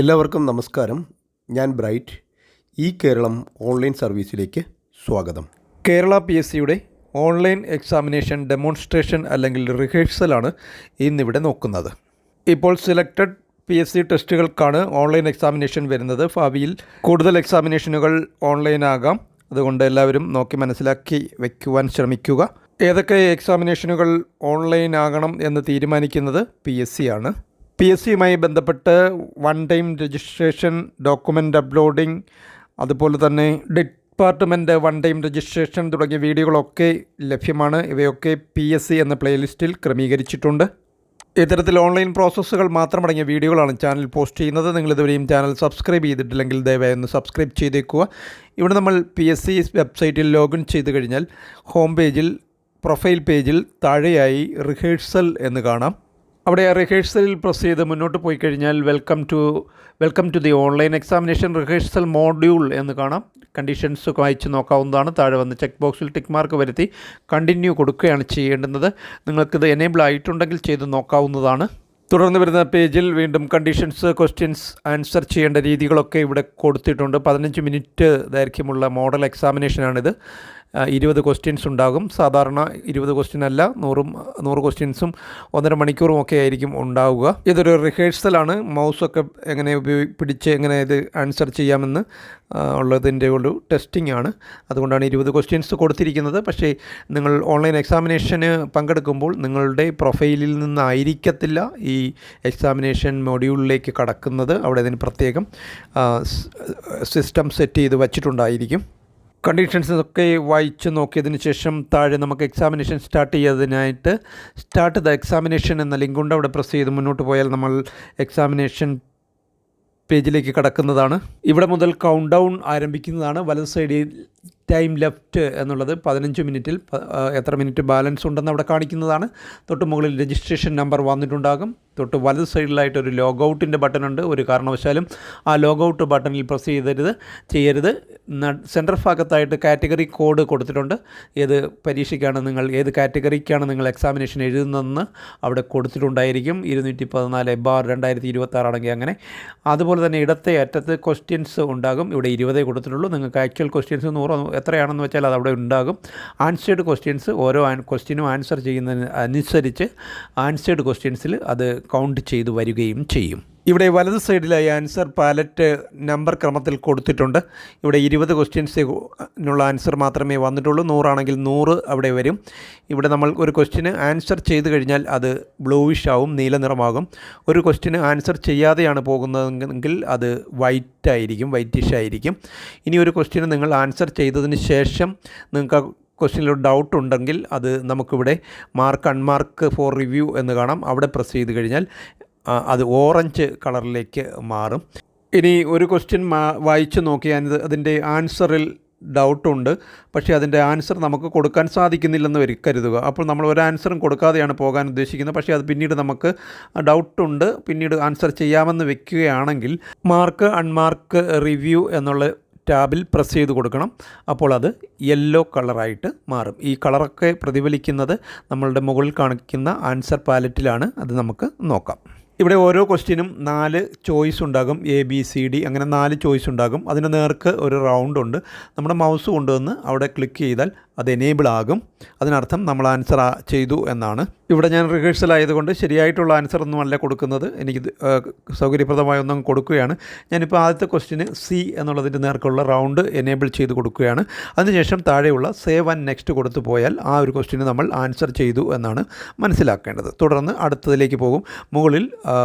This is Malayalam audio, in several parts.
എല്ലാവർക്കും നമസ്കാരം. ഞാൻ ബ്രൈറ്റ്. ഈ കേരളം ഓൺലൈൻ സർവീസിലേക്ക് സ്വാഗതം. കേരള PSCയുടെ ഓൺലൈൻ എക്സാമിനേഷൻ ഡെമോൺസ്ട്രേഷൻ അല്ലെങ്കിൽ റിഹേഴ്സലാണ് ഇന്നിവിടെ നോക്കുന്നത്. ഇപ്പോൾ സെലക്റ്റഡ് PSC ടെസ്റ്റുകൾക്കാണ് ഓൺലൈൻ എക്സാമിനേഷൻ വരുന്നത്. ഭാവിയിൽ കൂടുതൽ എക്സാമിനേഷനുകൾ ഓൺലൈനാകാം. അതുകൊണ്ട് എല്ലാവരും നോക്കി മനസ്സിലാക്കി വയ്ക്കുവാൻ ശ്രമിക്കുക. ഏതൊക്കെ എക്സാമിനേഷനുകൾ ഓൺലൈൻ ആകണം എന്ന് തീരുമാനിക്കുന്നത് PSC ആണ്. PSCയുമായി ബന്ധപ്പെട്ട് one time registration, document uploading, അതുപോലെ തന്നെ ഡിപ്പാർട്ട്മെൻറ്റ് വൺ ടൈം രജിസ്ട്രേഷൻ തുടങ്ങിയ വീഡിയോകളൊക്കെ ലഭ്യമാണ്. ഇവയൊക്കെ PSC എന്ന പ്ലേലിസ്റ്റിൽ ക്രമീകരിച്ചിട്ടുണ്ട്. ഇത്തരത്തിൽ ഓൺലൈൻ പ്രോസസ്സുകൾ മാത്രമടങ്ങിയ വീഡിയോകളാണ് ചാനൽ പോസ്റ്റ് ചെയ്യുന്നത്. നിങ്ങളിതുവരെയും ചാനൽ സബ്സ്ക്രൈബ് ചെയ്തിട്ടില്ലെങ്കിൽ ദയവായി ഒന്ന് സബ്സ്ക്രൈബ് ചെയ്തേക്കുക. ഇവിടെ നമ്മൾ PSC വെബ്സൈറ്റിൽ ലോഗിൻ ചെയ്ത് കഴിഞ്ഞാൽ ഹോം പേജിൽ പ്രൊഫൈൽ പേജിൽ താഴെയായി റിഹേഴ്സൽ എന്ന് കാണാം. അവിടെ റിഹേഴ്സലിൽ പ്രസ് ചെയ്ത് മുന്നോട്ട് പോയി കഴിഞ്ഞാൽ welcome to the online examination rehearsal module എന്ന് കാണാം. കണ്ടീഷൻസ് വായിച്ച് നോക്കാവുന്നതാണ്. താഴെ വന്ന് ചെക്ക് ബോക്സിൽ ടിക്ക് മാർക്ക് വരുത്തി കണ്ടിന്യൂ കൊടുക്കുകയാണ് ചെയ്യേണ്ടുന്നത്. നിങ്ങൾക്കിത് എനേബിൾ ആയിട്ടുണ്ടെങ്കിൽ ചെയ്ത് നോക്കാവുന്നതാണ്. തുടർന്ന് വരുന്ന പേജിൽ വീണ്ടും കണ്ടീഷൻസ്, ക്വസ്റ്റ്യൻസ്, ആൻസർ ചെയ്യേണ്ട രീതികളൊക്കെ ഇവിടെ കൊടുത്തിട്ടുണ്ട്. 15 മിനിറ്റ് ദൈർഘ്യമുള്ള മോഡൽ എക്സാമിനേഷനാണിത്. 20 ക്വസ്റ്റ്യൻസ് ഉണ്ടാകും. സാധാരണ 20 ക്വസ്റ്റ്യൻ അല്ല, 100 ക്വസ്റ്റ്യൻസും 1.5 മണിക്കൂറും ഒക്കെ ആയിരിക്കും ഉണ്ടാവുക. ഇതൊരു റിഹേഴ്സലാണ്. മൗസൊക്കെ എങ്ങനെ പിടിച്ച് എങ്ങനെ ഇത് ആൻസർ ചെയ്യാമെന്ന് ഉള്ളതിൻ്റെ ഒരു ടെസ്റ്റിംഗ് ആണ്. അതുകൊണ്ടാണ് 20 ക്വസ്റ്റ്യൻസ് കൊടുത്തിരിക്കുന്നത്. പക്ഷേ നിങ്ങൾ ഓൺലൈൻ എക്സാമിനേഷന് പങ്കെടുക്കുമ്പോൾ നിങ്ങളുടെ പ്രൊഫൈലിൽ നിന്നായിരിക്കത്തില്ല ഈ എക്സാമിനേഷൻ മൊഡ്യൂളിലേക്ക് കടക്കുന്നത്. അവിടെ അതിന് പ്രത്യേകം സിസ്റ്റം സെറ്റ് ചെയ്ത് വച്ചിട്ടുണ്ടായിരിക്കും. കണ്ടീഷൻസൊക്കെ വായിച്ച് നോക്കിയതിന് ശേഷം താഴെ നമുക്ക് എക്സാമിനേഷൻ സ്റ്റാർട്ട് ചെയ്യുന്നതിനായിട്ട് സ്റ്റാർട്ട് ദ എക്സാമിനേഷൻ എന്ന ലിങ്ക് ഉണ്ട്. അവിടെ പ്രസ് ചെയ്ത് മുന്നോട്ട് പോയാൽ നമ്മൾ എക്സാമിനേഷൻ പേജിലേക്ക് കടക്കുന്നതാണ്. ഇവിടെ മുതൽ കൗണ്ട് ഡൗൺ ആരംഭിക്കുന്നതാണ്. വലത് സൈഡിൽ ടൈം ലെഫ്റ്റ് എന്നുള്ളത് 15 മിനിറ്റിൽ എത്ര മിനിറ്റ് ബാലൻസ് ഉണ്ടെന്ന് അവിടെ കാണിക്കുന്നതാണ്. തൊട്ട് മുകളിൽ രജിസ്ട്രേഷൻ നമ്പർ വന്നിട്ടുണ്ടാകും. തൊട്ട് വലത് സൈഡിലായിട്ടൊരു ലോഗൗട്ടിൻ്റെ ബട്ടൺ ഉണ്ട്. ഒരു കാരണവശാലും ആ ലോഗൗട്ട് ബട്ടണിൽ പ്രസ് ചെയ്യരുത്. സെൻറ്റർ ഭാഗത്തായിട്ട് കാറ്റഗറി കോഡ് കൊടുത്തിട്ടുണ്ട്. ഏത് ഏത് കാറ്റഗറിക്കാണ് നിങ്ങൾ എക്സാമിനേഷൻ എഴുതുന്നതെന്ന് അവിടെ കൊടുത്തിട്ടുണ്ടായിരിക്കും. 214/2026 ആണെങ്കിൽ അങ്ങനെ. അതുപോലെ തന്നെ ഇടത്തെ അറ്റത്ത് ക്വസ്റ്റ്യൻസ് ഉണ്ടാകും. ഇവിടെ 20 കൊടുത്തിട്ടുള്ളൂ. നിങ്ങൾക്ക് ആക്ച്വൽ ക്വസ്റ്റ്യൻസ് 100 എത്രയാണെന്ന് വെച്ചാൽ അതവിടെ ഉണ്ടാകും. ആൻസേർഡ് ക്വസ്റ്റ്യൻസ് ഓരോ ക്വസ്റ്റ്യനും ആൻസർ ചെയ്യുന്നതിന് അനുസരിച്ച് ആൻസേർഡ് ക്വസ്റ്റ്യൻസിൽ അത് കൗണ്ട് ചെയ്ത് വരികയും ചെയ്യും. ഇവിടെ വലത് സൈഡിലായി ആൻസർ പാലറ്റ് നമ്പർ ക്രമത്തിൽ കൊടുത്തിട്ടുണ്ട്. ഇവിടെ 20 ക്വസ്റ്റ്യൻസിനുള്ള ആൻസർ മാത്രമേ വന്നിട്ടുള്ളൂ. 100 ആണെങ്കിൽ 100 അവിടെ വരും. ഇവിടെ നമ്മൾ ഒരു ക്വസ്റ്റ്യന് ആൻസർ ചെയ്ത് കഴിഞ്ഞാൽ അത് ബ്ലൂയിഷ് ആവും, നീല നിറമാകും. ഒരു ക്വസ്റ്റ്യന് ആൻസർ ചെയ്യാതെയാണ് പോകുന്നതെങ്കിൽ അത് വൈറ്റിഷ് ആയിരിക്കും. ഇനി ഒരു ക്വസ്റ്റ്യന് നിങ്ങൾ ആൻസർ ചെയ്തതിന് ശേഷം നിങ്ങൾക്ക് ക്വസ്റ്റ്യനിലൊരു ഡൗട്ട് ഉണ്ടെങ്കിൽ അത് നമുക്കിവിടെ മാർക്ക് അൺമാർക്ക് ഫോർ റിവ്യൂ എന്ന് കാണാം. അവിടെ പ്രസ് ചെയ്ത് കഴിഞ്ഞാൽ അത് ഓറഞ്ച് കളറിലേക്ക് മാറും. ഇനി ഒരു ക്വസ്റ്റ്യൻ വായിച്ച് നോക്കിയാൽ അതിൻ്റെ ആൻസറിൽ ഡൗട്ടുണ്ട്, പക്ഷേ അതിൻ്റെ ആൻസർ നമുക്ക് കൊടുക്കാൻ സാധിക്കുന്നില്ലെന്ന് കരുതുക. അപ്പോൾ നമ്മൾ ഒരു ആൻസറും കൊടുക്കാതെയാണ് പോകാൻ ഉദ്ദേശിക്കുന്നത്. പക്ഷേ അത് പിന്നീട് നമുക്ക് ഡൗട്ടുണ്ട്, പിന്നീട് ആൻസർ ചെയ്യാമെന്ന് വെക്കുകയാണെങ്കിൽ മാർക്ക് അൺമാർക്ക് റിവ്യൂ എന്നുള്ള ടാബിൽ പ്രസ് ചെയ്ത് കൊടുക്കണം. അപ്പോൾ അത് യെല്ലോ കളറായിട്ട് മാറും. ഈ കളറൊക്കെ പ്രതിഫലിക്കുന്നത് നമ്മളുടെ മുകളിൽ കാണിക്കുന്ന ആൻസർ പാലറ്റിലാണ്. അത് നമുക്ക് നോക്കാം. ഇവിടെ ഓരോ ക്വസ്റ്റ്യനും 4 ചോയ്സ് ഉണ്ടാകും. ABCD അങ്ങനെ 4 ചോയ്സ് ഉണ്ടാകും. അതിന് നേർക്ക് ഒരു റൗണ്ട് ഉണ്ട്. നമ്മുടെ മൗസ് കൊണ്ടുവന്ന് അവിടെ ക്ലിക്ക് ചെയ്താൽ അത് എനേബിൾ ആകും. അതിനർത്ഥം നമ്മൾ ആൻസർ ചെയ്തു എന്നാണ്. ഇവിടെ ഞാൻ റിഹേഴ്സൽ ആയതുകൊണ്ട് ശരിയായിട്ടുള്ള ആൻസർ ഒന്നും അല്ല കൊടുക്കുന്നത്. എനിക്ക് സൗകര്യപ്രദമായ ഒന്നും കൊടുക്കുകയാണ്. ഞാനിപ്പോൾ ആദ്യത്തെ ക്വസ്റ്റ്യന് C എന്നുള്ളതിൻ്റെ നേർക്കുള്ള റൗണ്ട് എനേബിൾ ചെയ്ത് കൊടുക്കുകയാണ്. അതിനുശേഷം താഴെയുള്ള സേവ് ആൻഡ് നെക്സ്റ്റ് കൊടുത്തു പോയാൽ ആ ഒരു ക്വസ്റ്റ്യന് നമ്മൾ ആൻസർ ചെയ്തു എന്നാണ് മനസ്സിലാക്കേണ്ടത്. തുടർന്ന് അടുത്തതിലേക്ക് പോകും. മുകളിൽ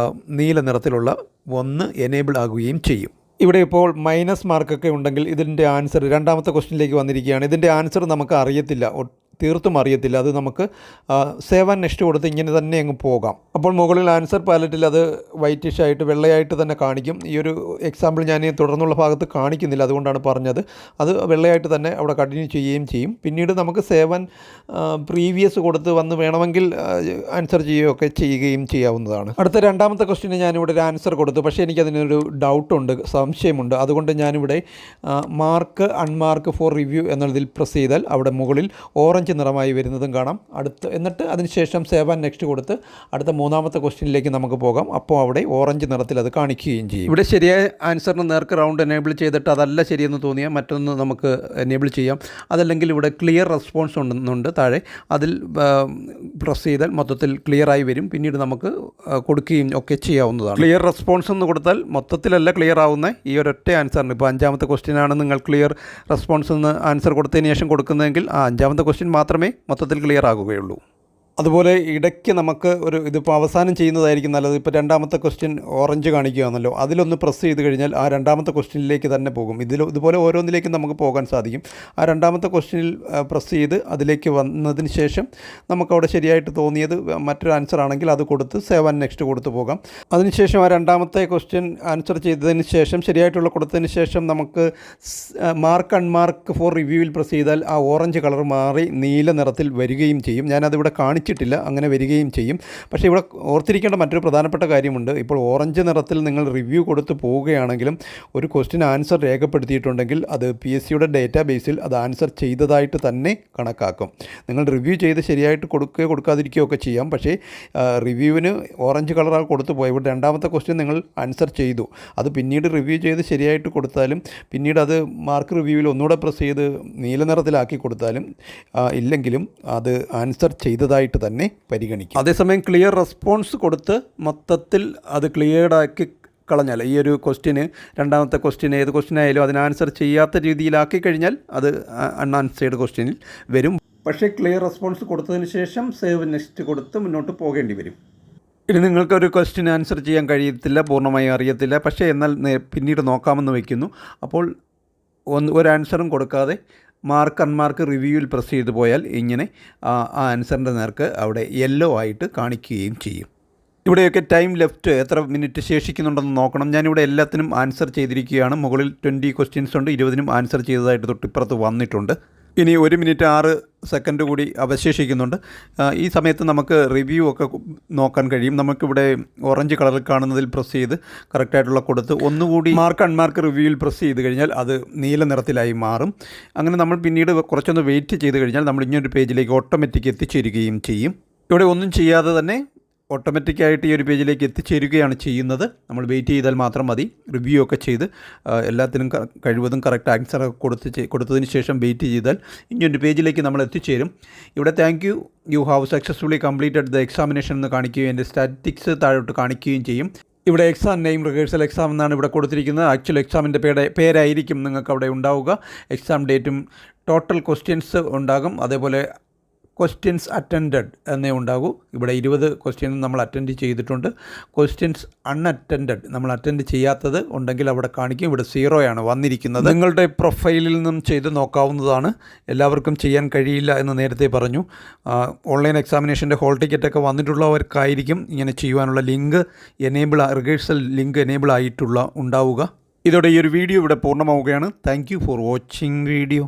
നീല നിറത്തിലുള്ള 1 എനേബിൾ ആകുകയും ചെയ്യും. ഇവിടെ ഇപ്പോൾ മൈനസ് മാർക്കൊക്കെ ഉണ്ടെങ്കിൽ ഇതിൻ്റെ ആൻസർ രണ്ടാമത്തെ ക്വസ്റ്റ്യനിലേക്ക് വന്നിരിക്കുകയാണ്. ഇതിൻ്റെ ആൻസർ നമുക്ക് അറിയത്തില്ല, തീർത്തും അറിയത്തില്ല. അത് നമുക്ക് സേവ് ആൻഡ് നെക്സ്റ്റ് കൊടുത്ത് ഇങ്ങനെ തന്നെ അങ്ങ് പോകാം. അപ്പോൾ മുകളിൽ ആൻസർ പാലറ്റിൽ അത് വൈറ്റിഷ് ആയിട്ട് വെള്ളയായിട്ട് തന്നെ കാണിക്കും. ഈ ഒരു എക്സാമ്പിൾ ഞാൻ തുടർന്നുള്ള ഭാഗത്ത് കാണിക്കുന്നില്ല, അതുകൊണ്ടാണ് പറഞ്ഞത്. അത് വെള്ളയായിട്ട് തന്നെ അവിടെ കണ്ടിന്യൂ ചെയ്യുകയും ചെയ്യും. പിന്നീട് നമുക്ക് സേവ് ആൻഡ് പ്രീവിയസ് കൊടുത്ത് വന്ന് വേണമെങ്കിൽ ആൻസർ ചെയ്യുകയൊക്കെ ചെയ്യുകയും ചെയ്യാവുന്നതാണ്. അടുത്ത രണ്ടാമത്തെ ക്വസ്റ്റ്യന് ഞാനിവിടെ ഒരു ആൻസർ കൊടുത്തു. പക്ഷേ എനിക്കതിനൊരു ഡൗട്ടുണ്ട്, സംശയമുണ്ട്. അതുകൊണ്ട് ഞാനിവിടെ മാർക്ക് അൺമാർക്ക് ഫോർ റിവ്യൂ എന്നുള്ളതിൽ പ്രസ് ചെയ്താൽ അവിടെ മുകളിൽ ഓറഞ്ച് ഓറഞ്ച് നിറമായി വരുന്നതും കാണാം. എന്നിട്ട് അതിനുശേഷം സേവ് ആൻഡ് നെക്സ്റ്റ് കൊടുത്ത് അടുത്ത മൂന്നാമത്തെ ക്വസ്റ്റ്യനിലേക്ക് നമുക്ക് പോകാം. അപ്പോൾ അവിടെ ഓറഞ്ച് നിറത്തിൽ അത് കാണിക്കുകയും ചെയ്യും. ഇവിടെ ശരിയായ ആൻസറിന് നേർക്ക് റൗണ്ട് എനേബിൾ ചെയ്തിട്ട് അതല്ല ശരിയെന്ന് തോന്നിയാൽ മറ്റൊന്ന് നമുക്ക് എനേബിൾ ചെയ്യാം. അതല്ലെങ്കിൽ ഇവിടെ ക്ലിയർ റെസ്പോൺസ് ഉണ്ടെന്നുണ്ട് താഴെ, അതിൽ പ്രസ് ചെയ്താൽ മൊത്തത്തിൽ ക്ലിയറായി വരും. പിന്നീട് നമുക്ക് കൊടുക്കുകയും ഒക്കെ ചെയ്യാവുന്നതാണ്. ക്ലിയർ റെസ്പോൺസ് എന്ന് കൊടുത്താൽ മൊത്തത്തിലല്ല ക്ലിയർ ആവുന്ന ഈ ഒരൊറ്റ ആൻസറിന്. ഇപ്പോൾ അഞ്ചാമത്തെ ക്വസ്റ്റ്യനാണ് നിങ്ങൾ ക്ലിയർ റെസ്പോൺസ് എന്ന് ആൻസർ കൊടുത്തതിന് ശേഷം കൊടുക്കുന്നതെങ്കിൽ ആ അഞ്ചാമത്തെ ക്വസ്റ്റ്യൻ മാത്രമേ മൊത്തത്തിൽ ക്ലിയർ ആകുകയുള്ളൂ. അതുപോലെ ഇടയ്ക്ക് നമുക്ക് ഇതിപ്പോൾ അവസാനം ചെയ്യുന്നതായിരിക്കും നല്ലത്. ഇപ്പോൾ രണ്ടാമത്തെ ക്വസ്റ്റ്യൻ ഓറഞ്ച് കാണിക്കുകയാണല്ലോ, അതിലൊന്ന് പ്രസ് ചെയ്ത് കഴിഞ്ഞാൽ ആ രണ്ടാമത്തെ ക്വസ്റ്റ്യനിലേക്ക് തന്നെ പോകും. ഇതുപോലെ ഓരോന്നിലേക്കും നമുക്ക് പോകാൻ സാധിക്കും. ആ രണ്ടാമത്തെ ക്വസ്റ്റ്യനിൽ പ്രസ് ചെയ്ത് അതിലേക്ക് വന്നതിന് ശേഷം നമുക്കവിടെ ശരിയായിട്ട് തോന്നിയത് മറ്റൊരു ആൻസർ ആണെങ്കിൽ അത് കൊടുത്ത് സേവ് ആൻഡ് നെക്സ്റ്റ് കൊടുത്ത് പോകാം. അതിനുശേഷം ആ രണ്ടാമത്തെ ക്വസ്റ്റ്യൻ ആൻസർ ചെയ്തതിന് ശേഷം ശരിയായിട്ടുള്ള കൊടുത്തതിന് ശേഷം നമുക്ക് മാർക്ക് അൺമാർക്ക് ഫോർ റിവ്യൂവിൽ പ്രസ് ചെയ്താൽ ആ ഓറഞ്ച് കളർ മാറി നീല നിറത്തിൽ വരികയും ചെയ്യും. ഞാനതിവിടെ കാണിച്ചിട്ടില്ല, അങ്ങനെ വരികയും ചെയ്യും. പക്ഷേ ഇവിടെ ഓർത്തിരിക്കേണ്ട മറ്റൊരു പ്രധാനപ്പെട്ട കാര്യമുണ്ട്. ഇപ്പോൾ ഓറഞ്ച് നിറത്തിൽ നിങ്ങൾ റിവ്യൂ കൊടുത്ത് പോവുകയാണെങ്കിലും ഒരു ക്വസ്റ്റ്യൻ ആൻസർ രേഖപ്പെടുത്തിയിട്ടുണ്ടെങ്കിൽ അത് PSCയുടെ ഡേറ്റാബേസിൽ അത് ആൻസർ ചെയ്തതായിട്ട് തന്നെ കണക്കാക്കും. നിങ്ങൾ റിവ്യൂ ചെയ്ത് ശരിയായിട്ട് കൊടുക്കുകയോ കൊടുക്കാതിരിക്കുകയോ ഒക്കെ ചെയ്യാം. പക്ഷേ റിവ്യൂവിന് ഓറഞ്ച് കളറാണ് കൊടുത്തു പോയി. ഇവിടെ രണ്ടാമത്തെ ക്വസ്റ്റ്യൻ നിങ്ങൾ ആൻസർ ചെയ്തു, അത് പിന്നീട് റിവ്യൂ ചെയ്ത് ശരിയായിട്ട് കൊടുത്താലും പിന്നീട് അത് മാർക്ക് റിവ്യൂവിൽ ഒന്നുകൂടെ പ്രസ് ചെയ്ത് നീല നിറത്തിലാക്കി കൊടുത്താലും ഇല്ലെങ്കിലും അത് ആൻസർ ചെയ്തതായിട്ട് തന്നെ പരിഗണിക്കും. അതേസമയം ക്ലിയർ റെസ്പോൺസ് കൊടുത്ത് മൊത്തത്തിൽ അത് ക്ലിയർഡാക്കി കളഞ്ഞാൽ ഈ ഒരു ക്വസ്റ്റ്യന് രണ്ടാമത്തെ ക്വസ്റ്റ്യൻ ഏത് ക്വസ്റ്റ്യൻ ആയാലും അതിന് ആൻസർ ചെയ്യാത്ത രീതിയിലാക്കി കഴിഞ്ഞാൽ അത് അൺആൻസേർഡ് ക്വസ്റ്റ്യനിൽ വരും. പക്ഷേ ക്ലിയർ റെസ്പോൺസ് കൊടുത്തതിന് ശേഷം സേവ് നെക്സ്റ്റ് കൊടുത്ത് മുന്നോട്ട് പോകേണ്ടി വരും. ഇനി നിങ്ങൾക്കൊരു ക്വസ്റ്റ്യൻ ആൻസർ ചെയ്യാൻ കഴിയത്തില്ല, പൂർണ്ണമായി അറിയത്തില്ല, പക്ഷേ എന്നാൽ പിന്നീട് നോക്കാമെന്ന് വയ്ക്കുന്നു. അപ്പോൾ ഒരു ആൻസറും കൊടുക്കാതെ മാർക്ക് അൺമാർക്ക് റിവ്യൂവിൽ പ്രസ് ചെയ്ത് പോയാൽ ഇങ്ങനെ ആ ആൻസറിൻ്റെ നേർക്ക് അവിടെ യെല്ലോ ആയിട്ട് കാണിക്കുകയും ചെയ്യും. ഇവിടെയൊക്കെ ടൈം ലെഫ്റ്റ് എത്ര മിനിറ്റ് ശേഷിക്കുന്നുണ്ടെന്ന് നോക്കണം. ഞാനിവിടെ എല്ലാത്തിനും ആൻസർ ചെയ്തിരിക്കുകയാണ്. മുകളിൽ 20 ക്വസ്റ്റ്യൻസ് ഉണ്ട്, 20നും ആൻസർ ചെയ്തതായിട്ട് തൊട്ടിപ്പുറത്ത് വന്നിട്ടുണ്ട്. ഇനി 1 മിനിറ്റ് 6 സെക്കൻഡ് കൂടി അവശേഷിക്കുന്നുണ്ട്. ഈ സമയത്ത് നമുക്ക് റിവ്യൂ ഒക്കെ നോക്കാൻ കഴിയും. നമുക്കിവിടെ ഓറഞ്ച് കളറിൽ കാണുന്നതിൽ പ്രസ് ചെയ്ത് കറക്റ്റായിട്ടുള്ള കൊടുത്ത് ഒന്നുകൂടി മാർക്ക് അൺമാർക്ക് റിവ്യൂവിൽ പ്രസ് ചെയ്ത് കഴിഞ്ഞാൽ അത് നീല നിറത്തിലായി മാറും. അങ്ങനെ നമ്മൾ പിന്നീട് കുറച്ചൊന്ന് വെയിറ്റ് ചെയ്ത് കഴിഞ്ഞാൽ നമ്മൾ ഇങ്ങനൊരു പേജിലേക്ക് ഓട്ടോമാറ്റിക് എത്തിച്ചേരുകയും ചെയ്യും. ഇവിടെ ഒന്നും ചെയ്യാതെ തന്നെ ഓട്ടോമാറ്റിക്കായിട്ട് ഈ ഒരു പേജിലേക്ക് എത്തിച്ചേരുകയാണ് ചെയ്യുന്നത്. നമ്മൾ വെയിറ്റ് ചെയ്താൽ മാത്രം മതി. റിവ്യൂ ഒക്കെ ചെയ്ത് എല്ലാത്തിനും കഴിവതും കറക്റ്റ് ആൻസർ കൊടുത്തതിന് ശേഷം വെയിറ്റ് ചെയ്താൽ ഇങ്ങനൊരു പേജിലേക്ക് നമ്മൾ എത്തിച്ചേരും. ഇവിടെ you have successfully completed the examination എന്ന് കാണിക്കുകയും എൻ്റെ സ്റ്റാറ്റിസ്റ്റിക്സ് താഴോട്ട് കാണിക്കുകയും ചെയ്യും. ഇവിടെ എക്സാം നെയിം റിഹേഴ്സൽ എക്സാം എന്നാണ് ഇവിടെ കൊടുത്തിരിക്കുന്നത്. ആക്ച്വൽ എക്സാമിൻ്റെ പേരായിരിക്കും നിങ്ങൾക്ക് അവിടെ ഉണ്ടാവുക. എക്സാം ഡേറ്റും ടോട്ടൽ ക്വസ്റ്റ്യൻസ് ഉണ്ടാകും. അതേപോലെ ക്വസ്റ്റ്യൻസ് അറ്റൻഡഡ് എന്നേ ഉണ്ടാകൂ. ഇവിടെ 20 ക്വസ്റ്റ്യൻ നമ്മൾ അറ്റൻഡ് ചെയ്തിട്ടുണ്ട്. ക്വസ്റ്റ്യൻസ് അൺഅറ്റൻഡഡ് നമ്മൾ അറ്റൻഡ് ചെയ്യാത്തത് ഉണ്ടെങ്കിൽ അവിടെ കാണിക്കും. ഇവിടെ 0 വന്നിരിക്കുന്നത്. നിങ്ങളുടെ പ്രൊഫൈലിൽ നിന്നും ചെയ്ത് നോക്കാവുന്നതാണ്. എല്ലാവർക്കും ചെയ്യാൻ കഴിയില്ല എന്ന് നേരത്തെ പറഞ്ഞു. ഓൺലൈൻ എക്സാമിനേഷൻ്റെ ഹോൾ ടിക്കറ്റൊക്കെ വന്നിട്ടുള്ളവർക്കായിരിക്കും ഇങ്ങനെ ചെയ്യുവാനുള്ള ലിങ്ക് റിഹേഴ്സൽ ലിങ്ക് എനേബിൾ ആയിട്ടുള്ള ഉണ്ടാവുക. ഇതോടെ ഈ ഒരു വീഡിയോ ഇവിടെ പൂർണ്ണമാവുകയാണ്. Thank you for watching video.